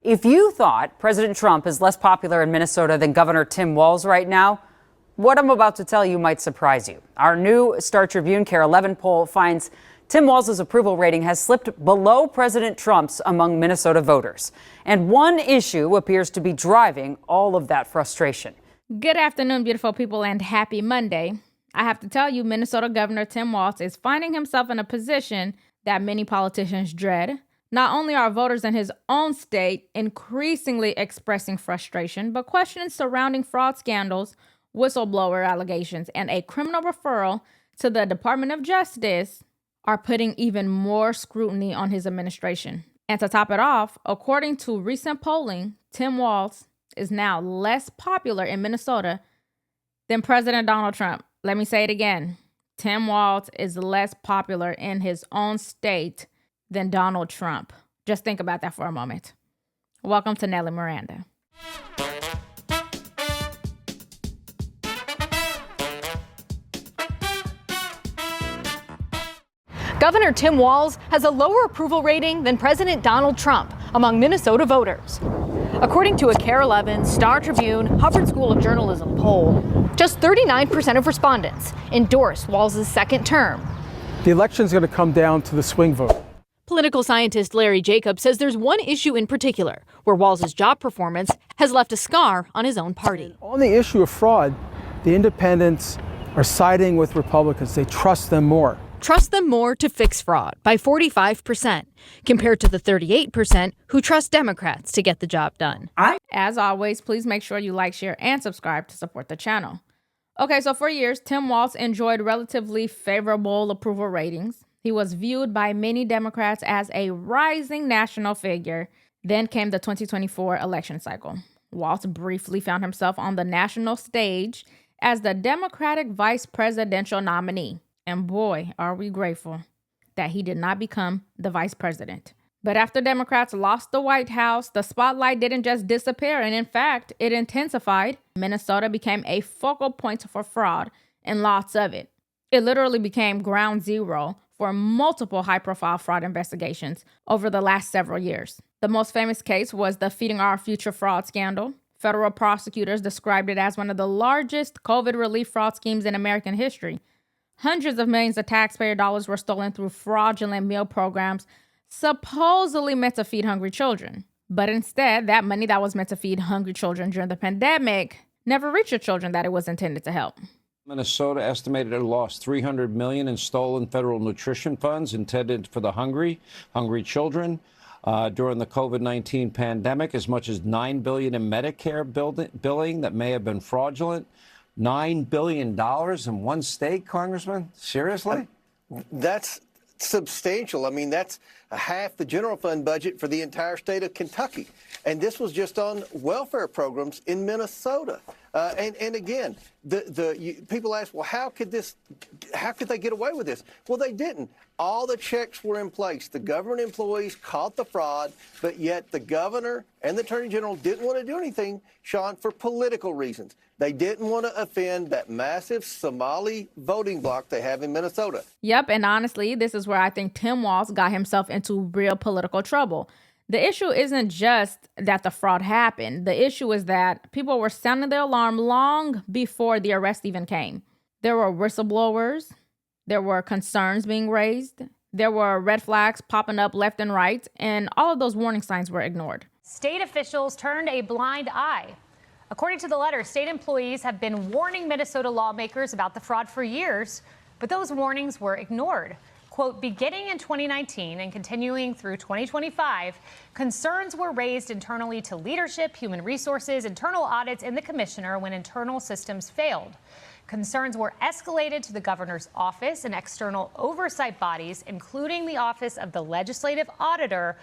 If you thought President Trump is less popular in Minnesota than Governor Tim Walz right now, what I'm about to tell you might surprise you. Our new Star Tribune CARE 11 poll finds Tim Walz's approval rating has slipped below President Trump's among Minnesota voters. And one issue appears to be driving all of that frustration. Good afternoon, beautiful people, and happy Monday. I have to tell you, Minnesota Governor Tim Walz is finding himself in a position that many politicians dread. Not only are voters in his own state increasingly expressing frustration, but questions surrounding fraud scandals, whistleblower allegations, and a criminal referral to the Department of Justice are putting even more scrutiny on his administration. And to top it off, according to recent polling, Tim Walz is now less popular in Minnesota than President Donald Trump. Let me say it again. Tim Walz is less popular in his own state than Donald Trump. Just think about that for a moment. Welcome to Nellie Miranda. Governor Tim Walz has a lower approval rating than President Donald Trump among Minnesota voters. According to a CARE 11 Star Tribune Hubbard School of Journalism poll, just 39% of respondents endorse Walz's second term. The election is going to come down to the swing vote. Political scientist Larry Jacobs says there's one issue in particular where Walz's job performance has left a scar on his own party. On the issue of fraud, the independents are siding with Republicans. They trust them more. Trust them more to fix fraud by 45%, compared to the 38% who trust Democrats to get the job done. As always, please make sure you like, share, and subscribe to support the channel. Okay, so for years, Tim Walz enjoyed relatively favorable approval ratings. He was viewed by many Democrats as a rising national figure. Then came the 2024 election cycle. Walz briefly found himself on the national stage as the Democratic vice presidential nominee. And boy, are we grateful that he did not become the vice president. But after Democrats lost the White House, the spotlight didn't just disappear, and in fact, it intensified. Minnesota became a focal point for fraud, and lots of it. It literally became ground zero for multiple high-profile fraud investigations over the last several years. The most famous case was the Feeding Our Future fraud scandal. Federal prosecutors described it as one of the largest COVID relief fraud schemes in American history. Hundreds of millions of taxpayer dollars were stolen through fraudulent meal programs supposedly meant to feed hungry children. But instead, that money that was meant to feed hungry children during the pandemic never reached the children that it was intended to help. Minnesota estimated it lost $300 million in stolen federal nutrition funds intended for the hungry children. During the COVID-19 pandemic, as much as $9 billion in Medicare billing that may have been fraudulent. $9 billion in one state, Congressman? Seriously? That's substantial. I mean, that's half the general fund budget for the entire state of Kentucky. And this was just on welfare programs in Minnesota. And again, people ask, well, how could they get away with this? Well, they didn't. All the checks were in place. The government employees caught the fraud, but yet the governor and the attorney general didn't want to do anything, Sean, for political reasons. They didn't want to offend that massive Somali voting bloc they have in Minnesota. Yep, and honestly, this is where I think Tim Walz got himself into real political trouble. The issue isn't just that the fraud happened. The issue is that people were sounding the alarm long before the arrest even came. There were whistleblowers. There were concerns being raised. There were red flags popping up left and right, and all of those warning signs were ignored. State officials turned a blind eye. According to the letter, state employees have been warning Minnesota lawmakers about the fraud for years, but those warnings were ignored. Quote, beginning in 2019 and continuing through 2025, concerns were raised internally to leadership, human resources, internal audits, and the commissioner when internal systems failed. Concerns were escalated to the governor's office and external oversight bodies, including the office of the legislative auditor.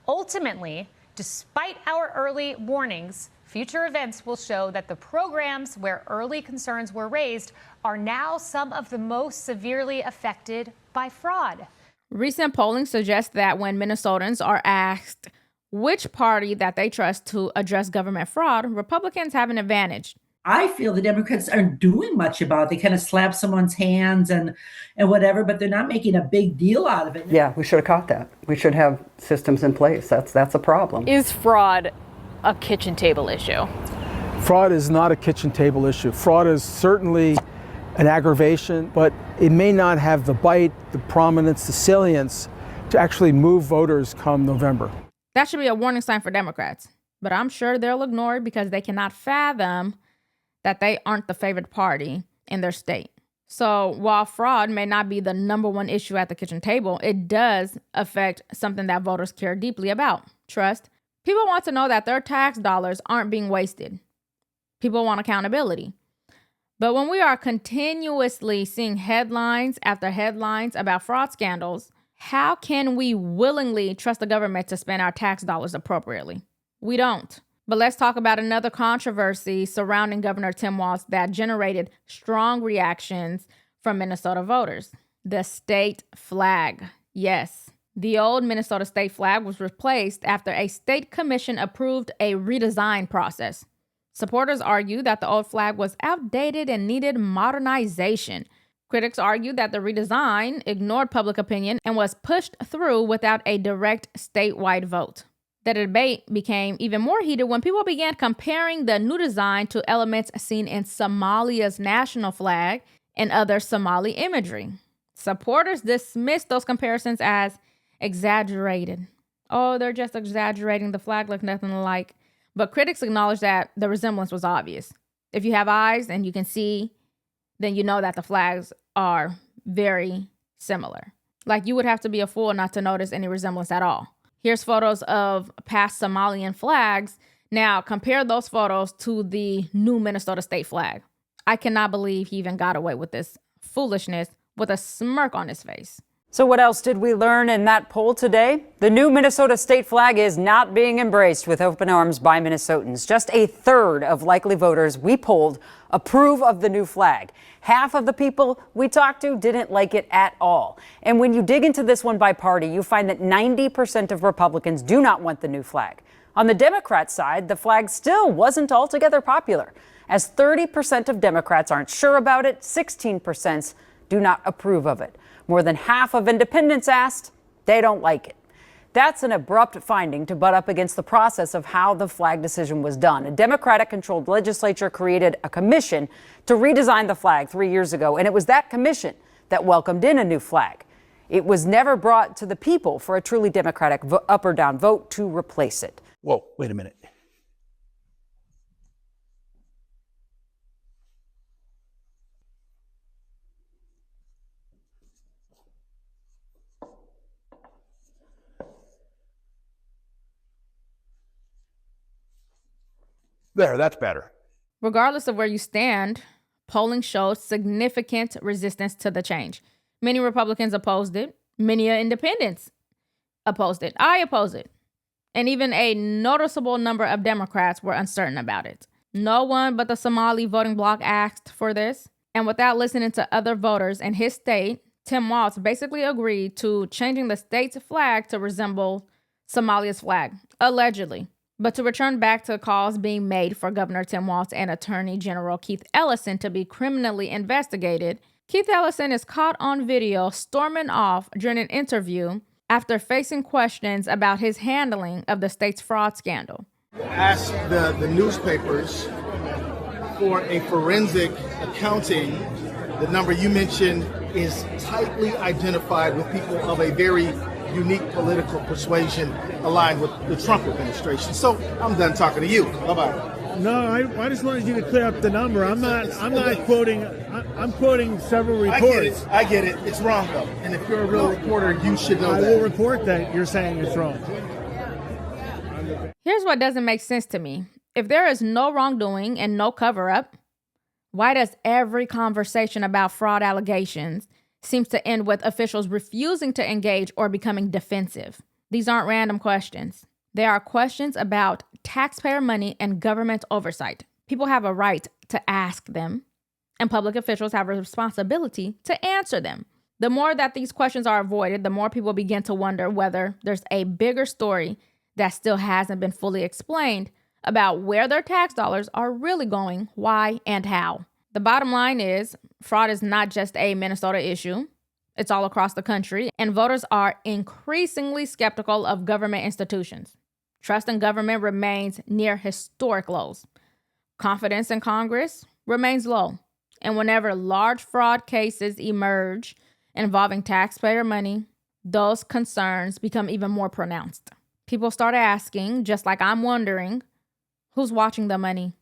Ultimately, despite our early warnings, future events will show that the programs where early concerns were raised are now some of the most severely affected by fraud. Recent polling suggests that when Minnesotans are asked which party that they trust to address government fraud, Republicans have an advantage. I feel the Democrats aren't doing much about it. They kind of slap someone's hands and whatever, but they're not making a big deal out of it. Yeah, we should have caught that. We should have systems in place. That's a problem. Is fraud a kitchen table issue? Fraud is not a kitchen table issue. Fraud is certainly an aggravation, but it may not have the bite, the prominence, the salience to actually move voters come November. That should be a warning sign for Democrats, but I'm sure they'll ignore it because they cannot fathom that they aren't the favored party in their state. So while fraud may not be the number one issue at the kitchen table, it does affect something that voters care deeply about: trust. People want to know that their tax dollars aren't being wasted. People want accountability. But when we are continuously seeing headlines after headlines about fraud scandals, how can we willingly trust the government to spend our tax dollars appropriately? We don't. But let's talk about another controversy surrounding Governor Tim Walz that generated strong reactions from Minnesota voters: the state flag. Yes, the old Minnesota state flag was replaced after a state commission approved a redesign process. Supporters argue that the old flag was outdated and needed modernization. Critics argue that the redesign ignored public opinion and was pushed through without a direct statewide vote. The debate became even more heated when people began comparing the new design to elements seen in Somalia's national flag and other Somali imagery. Supporters dismissed those comparisons as exaggerated. Oh, they're just exaggerating. The flag looked nothing alike. But critics acknowledged that the resemblance was obvious. If you have eyes and you can see, then you know that the flags are very similar. Like, you would have to be a fool not to notice any resemblance at all. Here's photos of past Somalian flags. Now, compare those photos to the new Minnesota state flag. I cannot believe he even got away with this foolishness with a smirk on his face. So what else did we learn in that poll today? The new Minnesota state flag is not being embraced with open arms by Minnesotans. Just a third of likely voters we polled approve of the new flag. Half of the people we talked to didn't like it at all. And when you dig into this one by party, you find that 90% of Republicans do not want the new flag. On the Democrat side, the flag still wasn't altogether popular, as 30% of Democrats aren't sure about it, 16% do not approve of it. More than half of independents asked, they don't like it. That's an abrupt finding to butt up against the process of how the flag decision was done. A Democratic-controlled legislature created a commission to redesign the flag 3 years ago, and it was that commission that welcomed in a new flag. It was never brought to the people for a truly Democratic up or down vote to replace it. Whoa, wait a minute. There, that's better. Regardless of where you stand, polling showed significant resistance to the change. Many Republicans opposed it. Many independents opposed it. I oppose it. And even a noticeable number of Democrats were uncertain about it. No one but the Somali voting bloc asked for this. And without listening to other voters in his state, Tim Walz basically agreed to changing the state's flag to resemble Somalia's flag, allegedly. But to return back to calls being made for Governor Tim Walz and Attorney General Keith Ellison to be criminally investigated, Keith Ellison is caught on video storming off during an interview after facing questions about his handling of the state's fraud scandal. Ask the newspapers for a forensic accounting. The number you mentioned is tightly identified with people of a very unique political persuasion aligned with the Trump administration. So I'm done talking to you. Bye-bye. No, I just wanted you to clear up the number. I'm not quoting. I'm quoting several reports. I get it. It's wrong though. And if you're a real reporter, you should know that. I will report that you're saying it's wrong. Here's what doesn't make sense to me. If there is no wrongdoing and no cover-up, why does every conversation about fraud allegations seems to end with officials refusing to engage or becoming defensive? These aren't random questions. They are questions about taxpayer money and government oversight. People have a right to ask them, and public officials have a responsibility to answer them. The more that these questions are avoided, the more people begin to wonder whether there's a bigger story that still hasn't been fully explained, about where their tax dollars are really going, why, and how. The bottom line is fraud is not just a Minnesota issue. It's all across the country, and voters are increasingly skeptical of government institutions. Trust in government remains near historic lows. Confidence in Congress remains low. And whenever large fraud cases emerge involving taxpayer money, those concerns become even more pronounced. People start asking, just like I'm wondering, who's watching the money?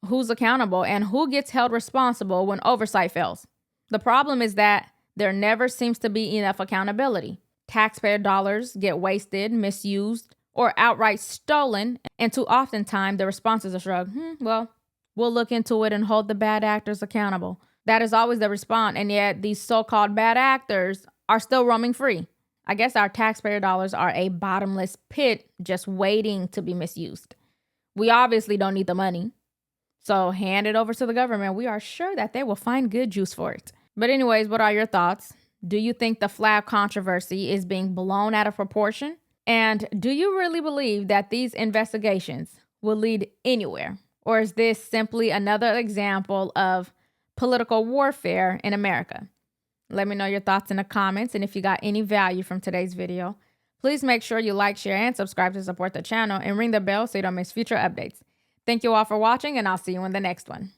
Who's accountable? And who gets held responsible when oversight fails? The problem is that there never seems to be enough accountability. Taxpayer dollars get wasted, misused, or outright stolen, and too often the response is a shrug. Well, we'll look into it and hold the bad actors accountable. That is always the response, and yet these so-called bad actors are still roaming free. I guess our taxpayer dollars are a bottomless pit just waiting to be misused. We obviously don't need the money, so hand it over to the government. We are sure that they will find good use for it. But anyways, what are your thoughts? Do you think the flag controversy is being blown out of proportion? And do you really believe that these investigations will lead anywhere? Or is this simply another example of political warfare in America? Let me know your thoughts in the comments. And if you got any value from today's video, please make sure you like, share, and subscribe to support the channel and ring the bell so you don't miss future updates. Thank you all for watching, and I'll see you in the next one.